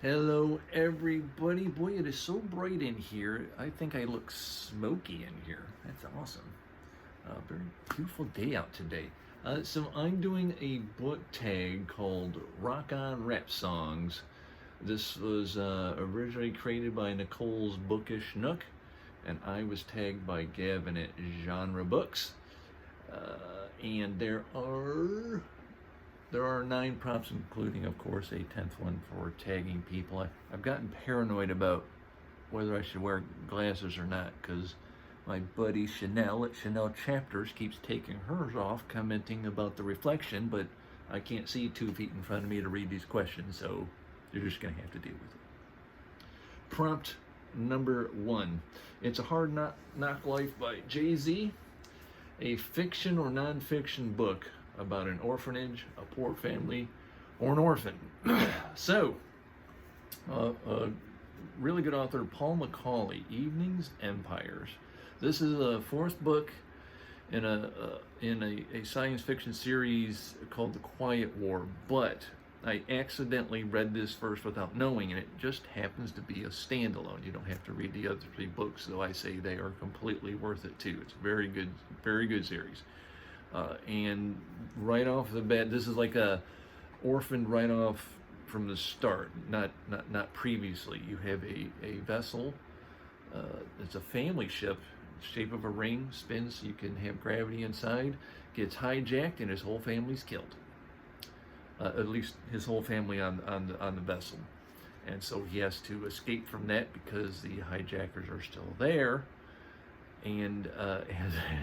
Hello, everybody. Boy, it is so bright in here. I think I look smoky in here. That's awesome. Very beautiful day out today. So I'm doing a book tag called Rock On Rap Songs. This was originally created by Nicole's Bookish Nook, and I was tagged by Gavin at Genre Books. And there are 9 prompts, including, of course, a 10th one for tagging people. I've gotten paranoid about whether I should wear glasses or not, because my buddy Chanel at Chanel Chapters keeps taking hers off, commenting about the reflection, but I can't see 2 feet in front of me to read these questions, so you're just going to have to deal with it. Prompt number 1. It's a Hard Knock Life by Jay-Z, a fiction or nonfiction book about an orphanage, a poor family, or an orphan. So, really good author Paul McCauley, Evenings, Empires. This is a 4th book in a science fiction series called The Quiet War, but I accidentally read this first without knowing, and it just happens to be a standalone. You don't have to read the other 3 books, though I say they are completely worth it too. It's a very good series. And right off the bat, this is like a orphan right off from the start, not previously. You have a vessel. It's a family ship, shape of a ring, spins so you can have gravity inside. Gets hijacked and his whole family's killed. At least his whole family on the vessel, and so he has to escape from that because the hijackers are still there. And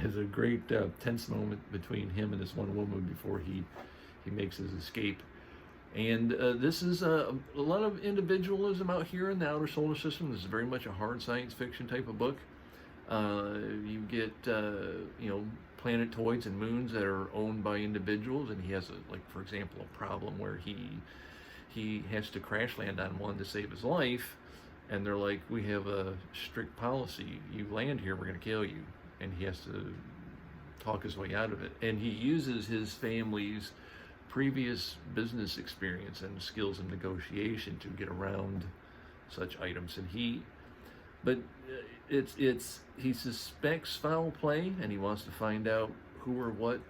has a great tense moment between him and this one woman before he makes his escape. And this is a lot of individualism out here in the outer solar system. This is very much a hard science fiction type of book. You get planetoids and moons that are owned by individuals, and he has for example, a problem where he has to crash land on one to save his life. And they're like, we have a strict policy. You land here, we're going to kill you. And he has to talk his way out of it. And he uses his family's previous business experience and skills in negotiation to get around such items. And he suspects foul play, and he wants to find out who or what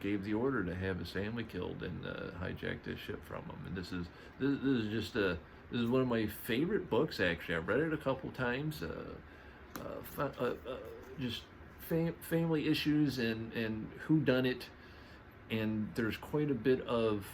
gave the order to have his family killed and hijack this ship from him. And this is one of my favorite books, actually. I've read it a couple times. Just family issues and whodunit, and there's quite a bit of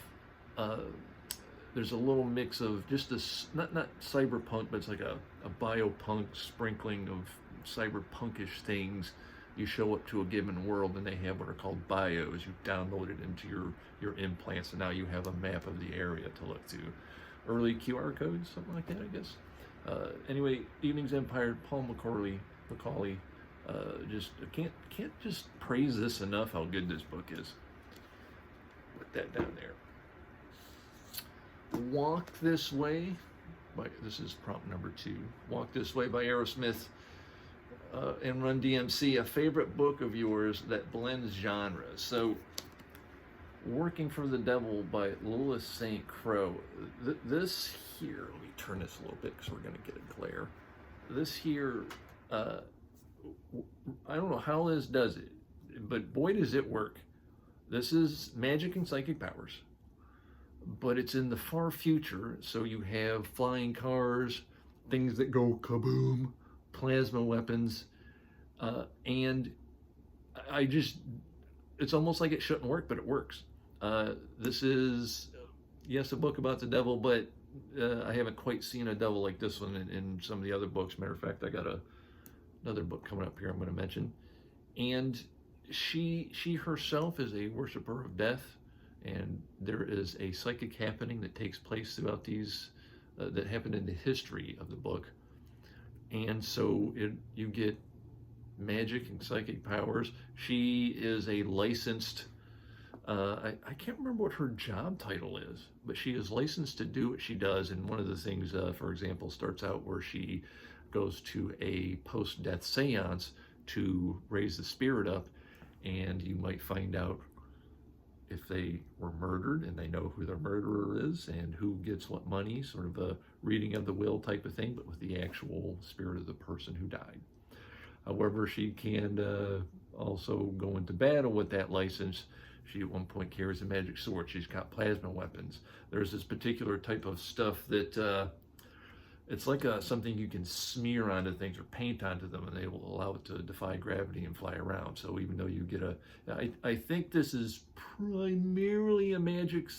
there's a little mix of just this not cyberpunk, but it's like a biopunk sprinkling of cyberpunkish things. You show up to a given world and they have what are called bios. You download it into your implants, and now you have a map of the area to look to. Early QR codes, something like that, I guess. Anyway, Evenings Empire, Paul McCauley. Just can't just praise this enough. How good this book is. Put that down there. Walk This Way. This is prompt number 2. Walk This Way by Aerosmith and Run DMC. A favorite book of yours that blends genres. So, Working for the Devil by Lilith St. Croix. This here, let me turn this a little bit because we're going to get a glare. This here, I don't know how Liz does it, but boy does it work. This is magic and psychic powers, but it's in the far future, so you have flying cars, things that go kaboom, plasma weapons, and it's almost like it shouldn't work, but it works. This is, yes, a book about the devil, but I haven't quite seen a devil like this one in some of the other books. Matter of fact, I got another book coming up here I'm going to mention. And she herself is a worshiper of death, and there is a psychic happening that takes place throughout these, that happened in the history of the book. And so you get magic and psychic powers. She is a licensed, I can't remember what her job title is, but she is licensed to do what she does. And one of the things, for example, starts out where she goes to a post-death seance to raise the spirit up, and you might find out if they were murdered, and they know who their murderer is and who gets what money, sort of reading of the will type of thing, but with the actual spirit of the person who died. However, she can also go into battle with that license. She at one point carries a magic sword. She's got plasma weapons. There's this particular type of stuff that it's like something you can smear onto things or paint onto them, and they will allow it to defy gravity and fly around. So even though you get I think this is primarily a magic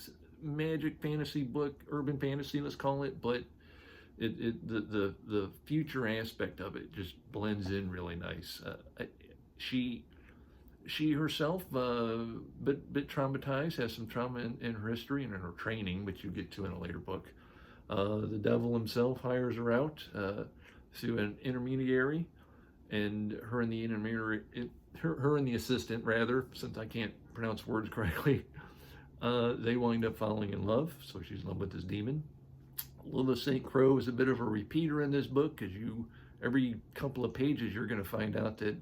fantasy book, urban fantasy, let's call it, but the future aspect of it just blends in really nice. She herself bit traumatized, has some trauma in her history and in her training, which you get to in a later book. The devil himself hires her out through an intermediary, and her and the assistant, rather, since I can't pronounce words correctly, they wind up falling in love. So she's in love with this demon. Lilith St. Croix is a bit of a repeater in this book, because every couple of pages you're going to find out that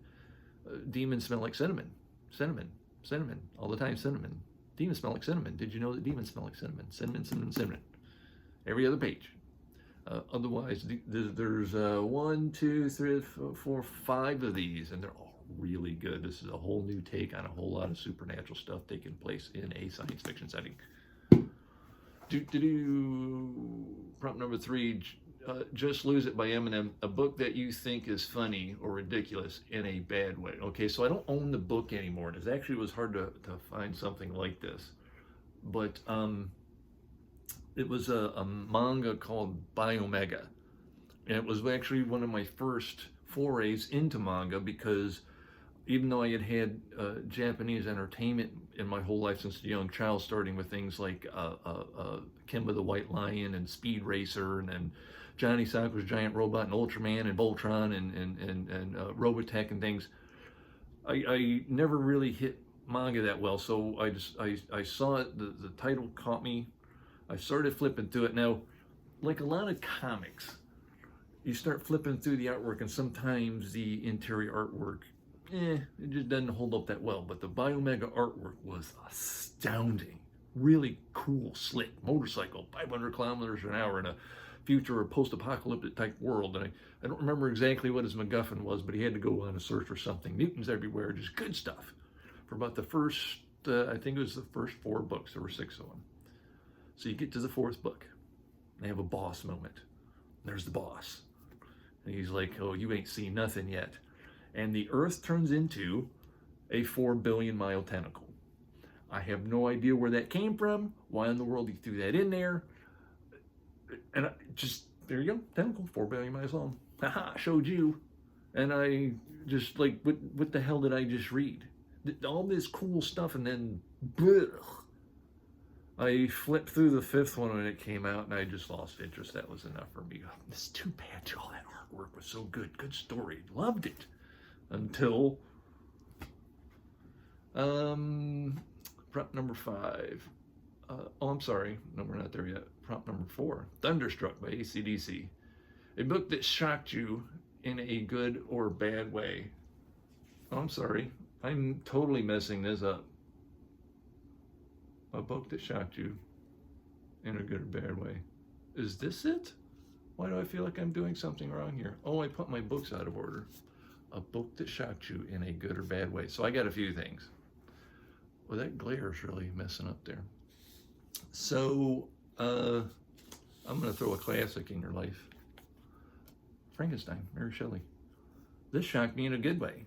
demons smell like cinnamon, all the time. Cinnamon. Demons smell like cinnamon. Did you know that demons smell like cinnamon? Cinnamon. Every other page. Otherwise, there's 1, 2, 3, 4, 5 of these, and they're all really good. This is a whole new take on a whole lot of supernatural stuff taking place in a science fiction setting. Prompt number 3, Just Lose It by Eminem, a book that you think is funny or ridiculous in a bad way. Okay, so I don't own the book anymore, and it was hard to find something like this. But it was a manga called Biomega, and it was actually one of my first forays into manga, because even though I had Japanese entertainment in my whole life since a young child, starting with things like Kimba the White Lion and Speed Racer, and then Johnny Sokko's Giant Robot and Ultraman and Voltron and Robotech and things, I never really hit manga that well. So I saw it, the title caught me. I started flipping through it. Now, like a lot of comics, you start flipping through the artwork, and sometimes the interior artwork, it just doesn't hold up that well. But the Biomega artwork was astounding. Really cool, slick motorcycle, 500 kilometers an hour in a future or post-apocalyptic type world. And I don't remember exactly what his MacGuffin was, but he had to go on a search for something. Mutants everywhere, just good stuff. For about the first, I think it was the first 4 books. There were 6 of them. So you get to the 4th book, and they have a boss moment. There's the boss. And he's like, oh, you ain't seen nothing yet. And the Earth turns into a 4 billion mile tentacle. I have no idea where that came from, why in the world he threw that in there. And there you go, tentacle, 4 billion miles long. Haha, showed you. And I just like, what the hell did I just read? All this cool stuff, and then, blech. I flipped through the 5th one when it came out, and I just lost interest. That was enough for me. It's too bad. All that artwork was so good. Good story. Loved it. Until prompt number 5. I'm sorry. No, we're not there yet. Prompt number 4. Thunderstruck by AC/DC. A book that shocked you in a good or bad way. Oh, I'm sorry. I'm totally messing this up. A book that shocked you in a good or bad way. Is this it? Why do I feel like I'm doing something wrong here? Oh, I put my books out of order. A book that shocked you in a good or bad way. So I got a few things. Well, that glare is really messing up there. So I'm going to throw a classic in your life. Frankenstein, Mary Shelley. This shocked me in a good way.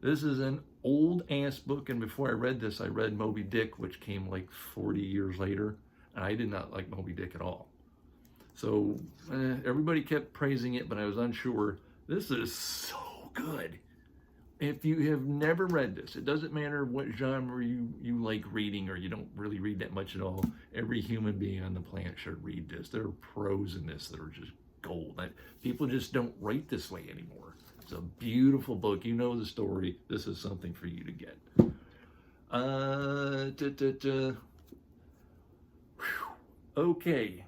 This is an old-ass book, and before I read this, I read Moby Dick, which came like 40 years later, and I did not like Moby Dick at all. So everybody kept praising it, but I was unsure. This is so good. If you have never read this, it doesn't matter what genre you like reading, or you don't really read that much at all. Every human being on the planet should read this. There are pros in this that are just gold. People just don't write this way anymore. It's a beautiful book. You know the story. This is something for you to get. Okay.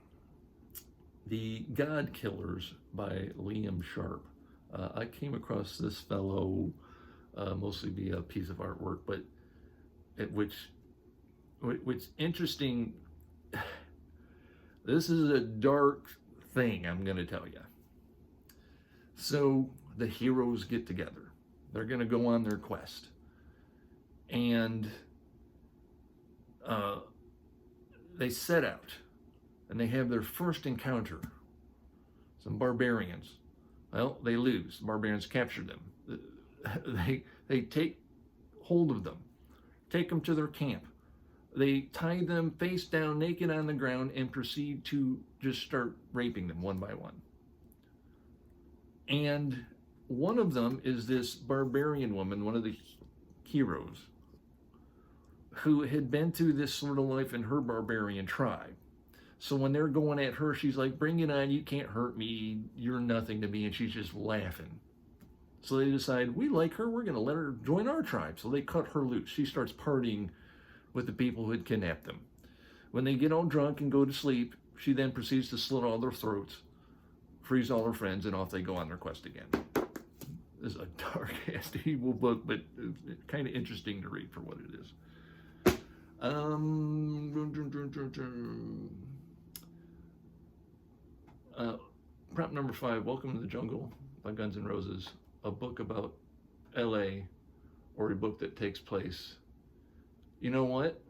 The God Killers by Liam Sharp. I came across this fellow mostly via a piece of artwork, but which interesting. This is a dark thing I'm going to tell you. So the heroes get together. They're going to go on their quest. And they set out. And they have their first encounter. Some barbarians. Well, they lose. The barbarians capture them. They take hold of them. Take them to their camp. They tie them face down, naked on the ground, and proceed to just start raping them one by one. And one of them is this barbarian woman, one of the heroes, who had been through this sort of life in her barbarian tribe. So when they're going at her, she's like, bring it on, you can't hurt me, you're nothing to me, and she's just laughing. So they decide, we like her, we're going to let her join our tribe. So they cut her loose. She starts partying with the people who had kidnapped them. When they get all drunk and go to sleep, she then proceeds to slit all their throats, frees all her friends, and off they go on their quest again. This is a dark-ass evil book, but it's kind of interesting to read for what it is. Prompt number 5, Welcome to the Jungle by Guns N' Roses. A book about LA, or a book that takes place. You know what?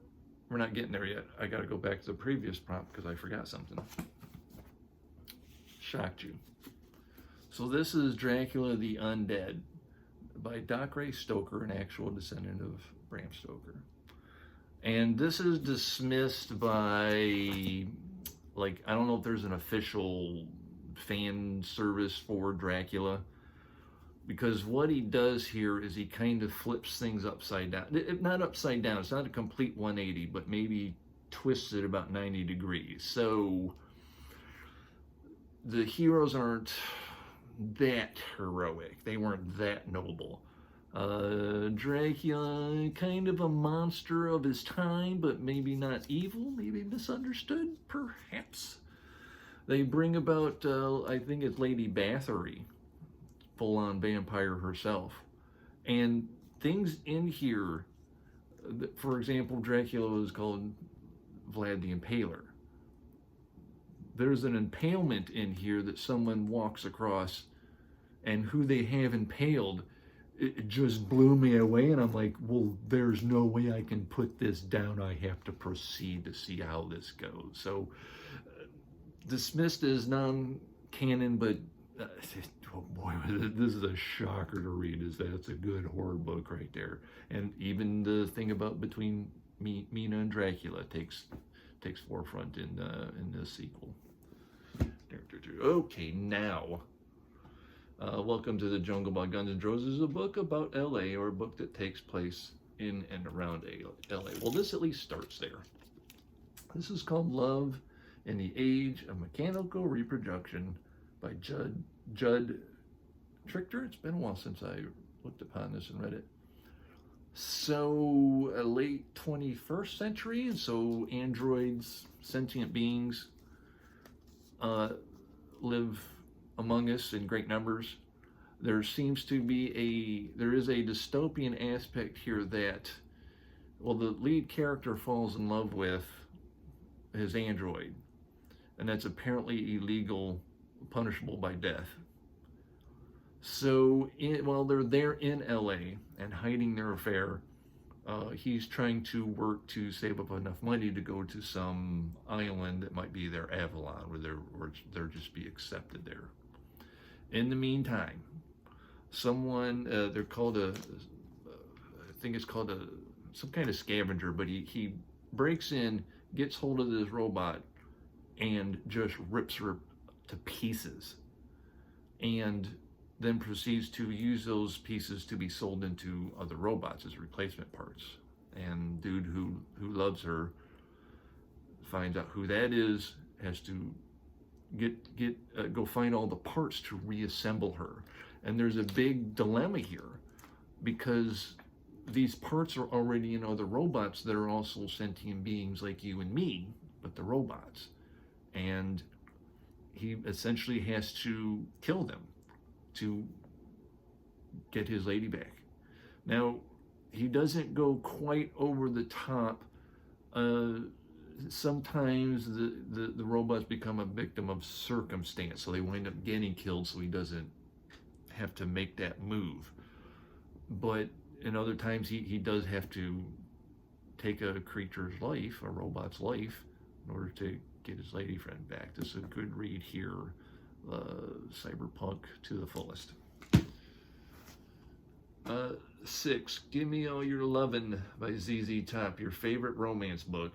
We're not getting there yet. I got to go back to the previous prompt because I forgot something. Shocked you. So this is Dracula the Undead by Doc Ray Stoker, an actual descendant of Bram Stoker. And this is dismissed by, like, I don't know if there's an official fan service for Dracula, because what he does here is he kind of flips things upside down. Not upside down, it's not a complete 180, but maybe twists it about 90 degrees. So the heroes aren't that heroic. They weren't that noble. Dracula, kind of a monster of his time, but maybe not evil, maybe misunderstood, perhaps. They bring about, I think it's Lady Bathory, full-on vampire herself. And things in here, for example, Dracula is called Vlad the Impaler. There's an impalement in here that someone walks across, and who they have impaled, it just blew me away, and I'm like, well, there's no way I can put this down. I have to proceed to see how this goes. So, dismissed as non-canon, but oh boy, this is a shocker to read. That's a good horror book right there. And even the thing about between Mina and Dracula takes forefront in this sequel. Okay, now, Welcome to the Jungle by Guns N' Roses is a book about LA, or a book that takes place in and around LA. Well, this at least starts there. This is called Love in the Age of Mechanical Reproduction by Judd Trichter. It's been a while since I looked upon this and read it. So, late 21st century, and so androids, sentient beings, live among us in great numbers. There is a dystopian aspect here that, well, the lead character falls in love with his android, and that's apparently illegal, punishable by death. So while they're there in LA and hiding their affair, he's trying to work to save up enough money to go to some island that might be their Avalon, where they'll just be accepted there. In the meantime, someone, they're called I think it's called some kind of scavenger, but he breaks in, gets hold of this robot, and just rips her to pieces, and then proceeds to use those pieces to be sold into other robots as replacement parts. And dude who loves her finds out who that is, has to go find all the parts to reassemble her. And there's a big dilemma here, because these parts are already in other robots that are also sentient beings like you and me, but the robots. And he essentially has to kill them to get his lady back. Now, he doesn't go quite over the top. sometimes the robots become a victim of circumstance, so they wind up getting killed so he doesn't have to make that move. But in other times he does have to take a creature's life, a robot's life, in order to get his lady friend back. This is a good read here, cyberpunk to the fullest. 6, Gimme All Your Lovin' by ZZ Top, your favorite romance book,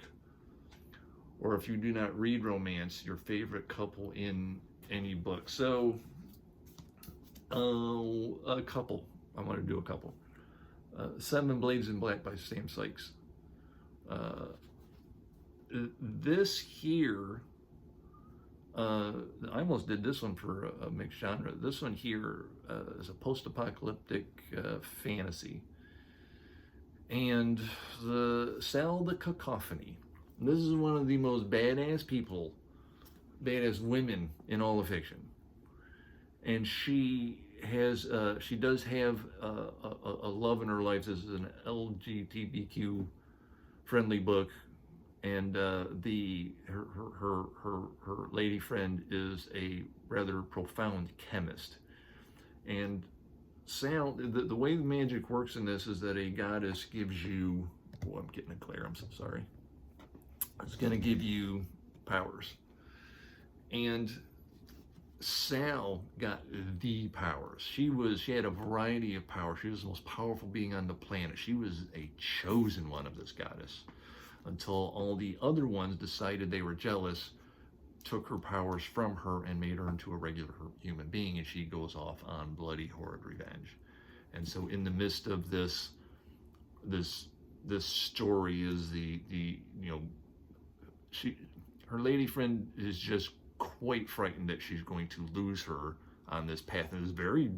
or if you do not read romance, your favorite couple in any book. So, a couple. I want to do a couple. 7 Blades in Black by Sam Sykes. This here, I almost did this one for a mixed genre. This one here is a post-apocalyptic fantasy. And Sal the Cacophony. This is one of the most badass people, badass women in all of fiction. And she does have a love in her life. This is an LGBTQ friendly book, and her lady friend is a rather profound chemist. And Sal, the way the magic works in this is that a goddess gives you, oh, I'm getting a glare, I'm so sorry. It's going to give you powers. And Sal got the powers. She had a variety of powers. She was the most powerful being on the planet. She was a chosen one of this goddess, until all the other ones decided they were jealous, took her powers from her, and made her into a regular human being, and she goes off on bloody, horrid revenge. And so in the midst of this story is her lady friend is just quite frightened that she's going to lose her on this path. And it's very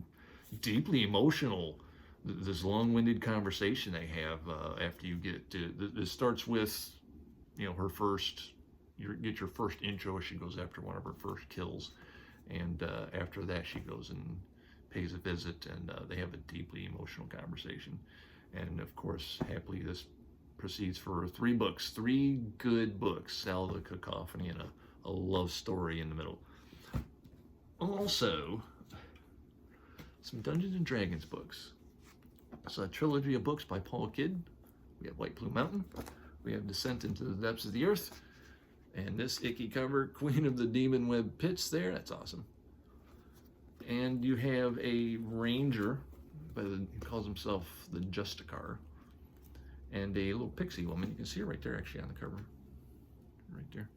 deeply emotional, this long-winded conversation they have after you get to, this starts with, her first, you get your first intro. She goes after one of her first kills, and after that she goes and pays a visit, and they have a deeply emotional conversation. And of course, happily, this proceeds for 3 books, 3 good books, Sal the Cacophony, and a love story in the middle. Also, some Dungeons and Dragons books. It's a trilogy of books by Paul Kidd. We have White Plume Mountain. We have Descent into the Depths of the Earth. And this icky cover, Queen of the Demon Web Pits there. That's awesome. And you have a ranger, he calls himself the Justicar, and a little pixie woman. You can see her right there, actually, on the cover. Right there.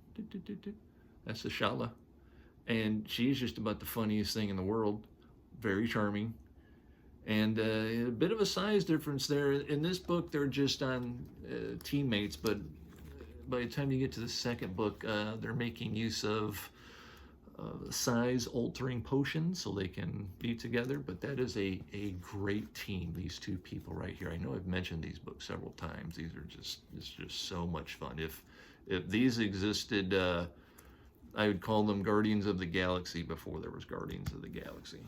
That's Ashala. And she's just about the funniest thing in the world. Very charming. And a bit of a size difference there. In this book, they're just on teammates, but by the time you get to the second book, they're making use of size-altering potions so they can be together. But that is a great team, these 2 people right here. I know I've mentioned these books several times. It's just so much fun. If these existed, I would call them Guardians of the Galaxy before there was Guardians of the Galaxy.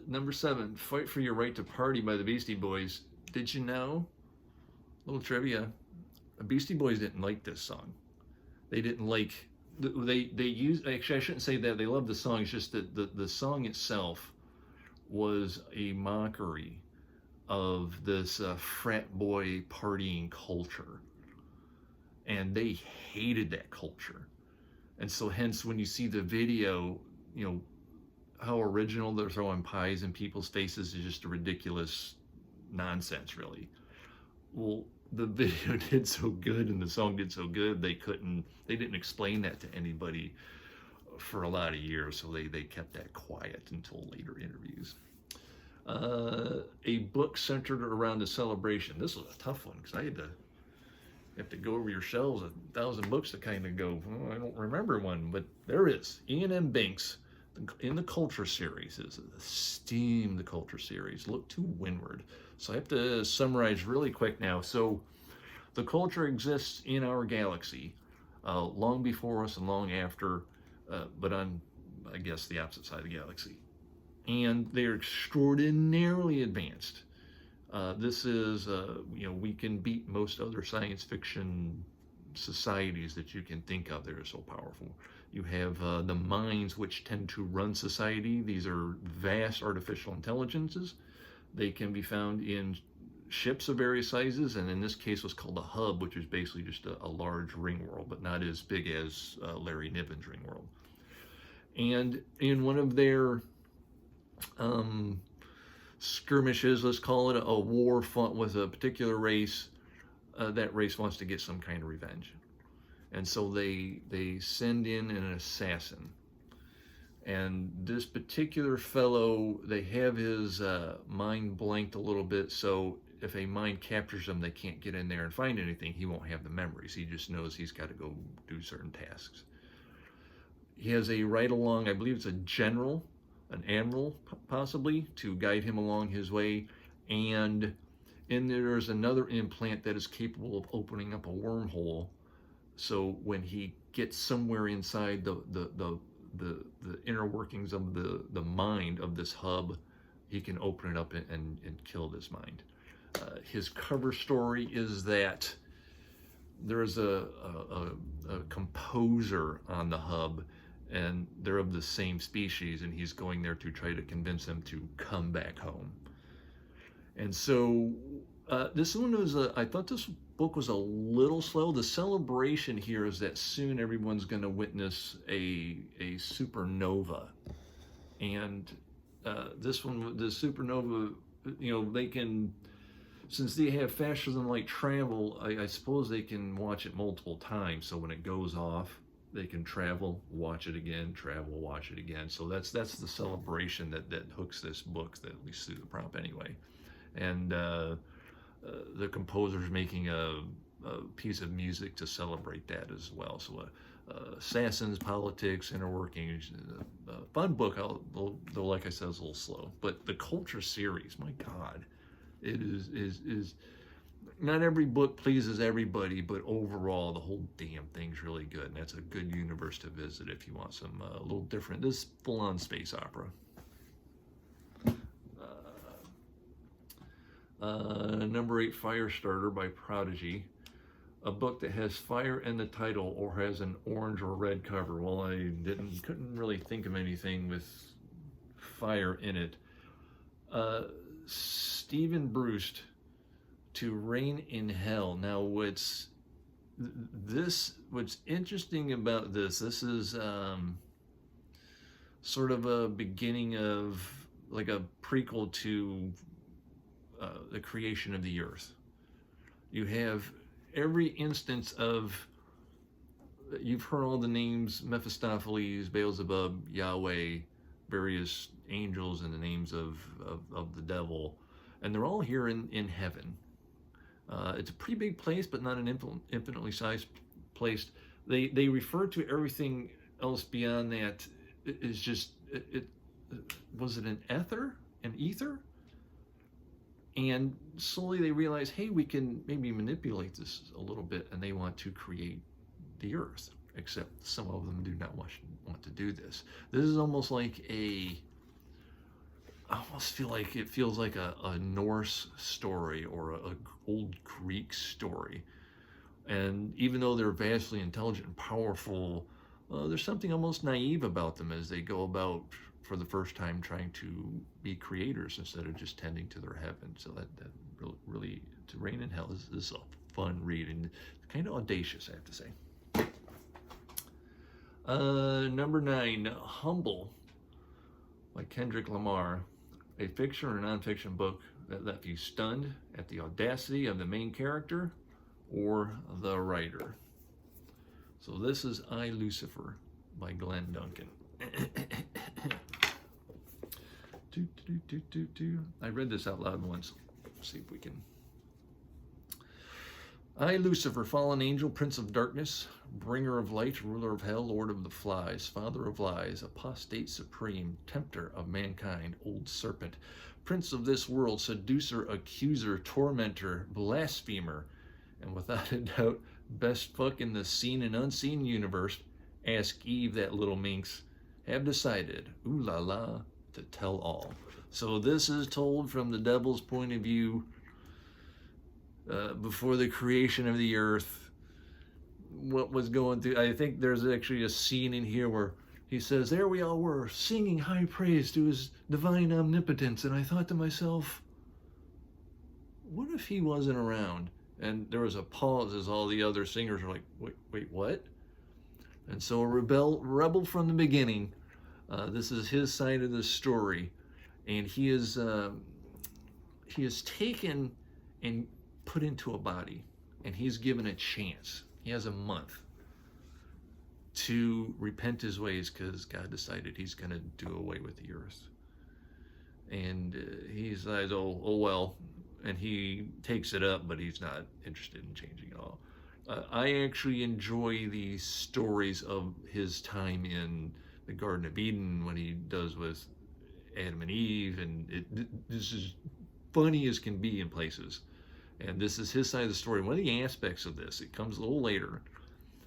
Number 7, Fight for Your Right to Party by the Beastie Boys. Did you know? Little trivia. The Beastie Boys didn't like this song. They didn't like, they used, actually I shouldn't say that, they loved the song, it's just that the song itself was a mockery of this frat boy partying culture. And they hated that culture. And so hence when you see the video, how original they're throwing pies in people's faces is just a ridiculous nonsense, really. Well, the video did so good and the song did so good, they didn't explain that to anybody for a lot of years, so they kept that quiet until later interviews. A book centered around a celebration. This was a tough one because I have to go over your shelves, 1,000 books to kind of go, I don't remember one, but there is. Ian M. Banks, in the Culture series, is esteemed the Culture series. Look to windward. So I have to summarize really quick now. So the culture exists in our galaxy, long before us and long after, but on, I guess, the opposite side of the galaxy. And they're extraordinarily advanced. This is, we can beat most other science fiction societies that you can think of that are so powerful. You have the minds which tend to run society. These are vast artificial intelligences. They can be found in ships of various sizes, and in this case was called a hub, which is basically just a large ring world, but not as big as Larry Niven's ring world. And in one of their skirmishes, let's call it a war fought with a particular race, that race wants to get some kind of revenge. And so they send in an assassin. And this particular fellow, they have his mind blanked a little bit, so if a mind captures him, they can't get in there and find anything. He won't have the memories. He just knows he's got to go do certain tasks. He has a ride-along, I believe it's a general, an admiral possibly, to guide him along his way. And there's another implant that is capable of opening up a wormhole. So when he gets somewhere inside the inner workings of the mind of this hub, he can open it up and kill this mind. His cover story is that there's a composer on the hub, and they're of the same species, and he's going there to try to convince them to come back home. And so this one was, I thought this book was a little slow. The celebration here is that soon everyone's going to witness a supernova. And this one, the supernova, they can, since they have faster than light travel, I suppose they can watch it multiple times. So when it goes off, they can travel, watch it again, travel, watch it again. So that's the celebration that hooks this book, at least through the prompt anyway. And the composer's making a piece of music to celebrate that as well. So assassins, politics, inner workings, fun book, though like I said, it's a little slow. But the culture series, my God, it is not every book pleases everybody, but overall the whole damn thing's really good, and that's a good universe to visit if you want some a little different. This full-on space opera. Number 8, Firestarter by Prodigy, a book that has fire in the title or has an orange or red cover. Well, I couldn't really think of anything with fire in it. Stephen Bruce, To Reign in Hell. Now, what's interesting about this is sort of a beginning of like a prequel to the creation of the earth. You have every instance of, you've heard all the names, Mephistopheles, Beelzebub, Yahweh, various angels, and the names of the devil, and they're all here in heaven. It's a pretty big place, but not an infinitely sized place. They refer to everything else beyond that. It's just, was it an ether? And slowly they realize, hey, we can maybe manipulate this a little bit, and they want to create the earth, except some of them do not want to do this. This is almost like I almost feel like it feels like a Norse story or a old Greek story. And even though they're vastly intelligent and powerful, there's something almost naive about them as they go about for the first time trying to be creators instead of just tending to their heaven. So that really, To Reign in Hell is a fun read, and kind of audacious, I have to say. Number 9, Humble by Kendrick Lamar, a fiction or nonfiction book that left you stunned at the audacity of the main character or the writer. So this is I, Lucifer by Glenn Duncan. I read this out loud once. Let's see if we can. I, Lucifer, fallen angel, prince of darkness, bringer of light, ruler of hell, lord of the flies, father of lies, apostate supreme, tempter of mankind, old serpent, prince of this world, seducer, accuser, tormentor, blasphemer, and without a doubt, best fuck in the seen and unseen universe, ask Eve, that little minx, have decided, ooh la la, to tell all. So this is told from the devil's point of view, before the creation of the earth, what was going through. I think there's actually a scene in here where he says, there we all were, singing high praise to his divine omnipotence. And I thought to myself, what if he wasn't around? And there was a pause as all the other singers were like, wait, what? And so a rebel from the beginning. This is his side of the story. And he is taken and put into a body. And he's given a chance. He has a month to repent his ways, because God decided he's going to do away with the earth. And he says, oh well, and he takes it up, but he's not interested in changing at all. I actually enjoy the stories of his time in the Garden of Eden, when he does with Adam and Eve, and this is funny as can be in places. And this is his side of the story. One of the aspects of this, it comes a little later,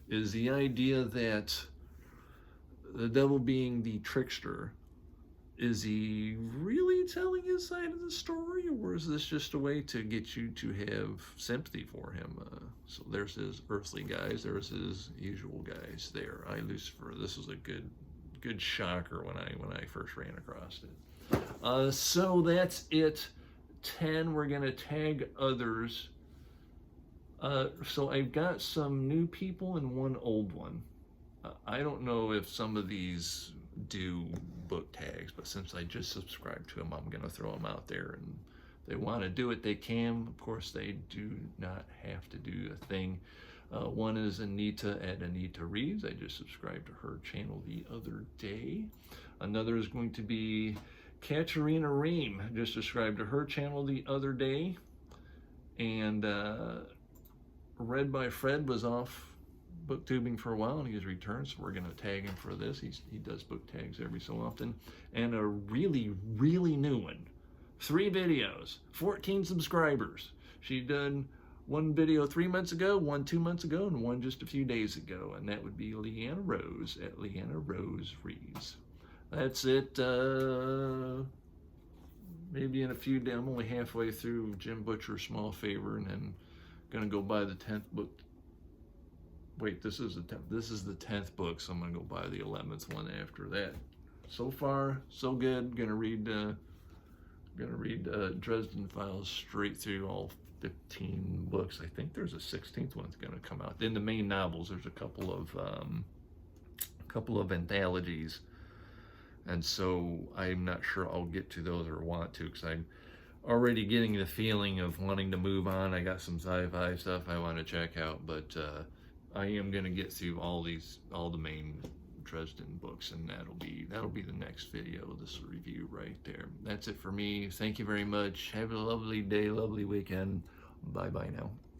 is the idea that the devil being the trickster, is he really telling his side of the story, or is this just a way to get you to have sympathy for him? So there's his earthly guys, there's his usual guys there. Lucifer, this was a good shocker when I first ran across it. So that's it. 10, we're gonna tag others. So I've got some new people and one old one. I don't know if some of these do book tags, but since I just subscribed to them, I'm going to throw them out there. And if they want to do it, they can. Of course, they do not have to do a thing. One is Anita at Anita Reeves. I just subscribed to her channel the other day. Another is going to be Katerina Ream. I just subscribed to her channel the other day. And Read by Fred was off booktubing for a while, and he's returned, so we're going to tag him for this. He does book tags every so often. And a really new one, 3 videos, 14 subscribers. She done one video 3 months ago, one 2 months ago, and one just a few days ago, and that would be Leanna Rose at Leanna Rose Reads. That's it. Maybe in a few days. I'm only halfway through Jim Butcher's Small Favor, and then gonna go buy the 10th book. Wait, this is the 10th book, so I'm gonna go buy the 11th one after that. So far, so good. Gonna read Dresden Files straight through all 15 books. I think there's a 16th one's gonna come out. In the main novels, there's a couple of anthologies, and so I'm not sure I'll get to those or want to, because I'm already getting the feeling of wanting to move on. I got some sci-fi stuff I want to check out, but I am going to get through all the main Dresden books, and that'll be the next video, this review right there. That's it for me. Thank you very much. Have a lovely day, lovely weekend. Bye now.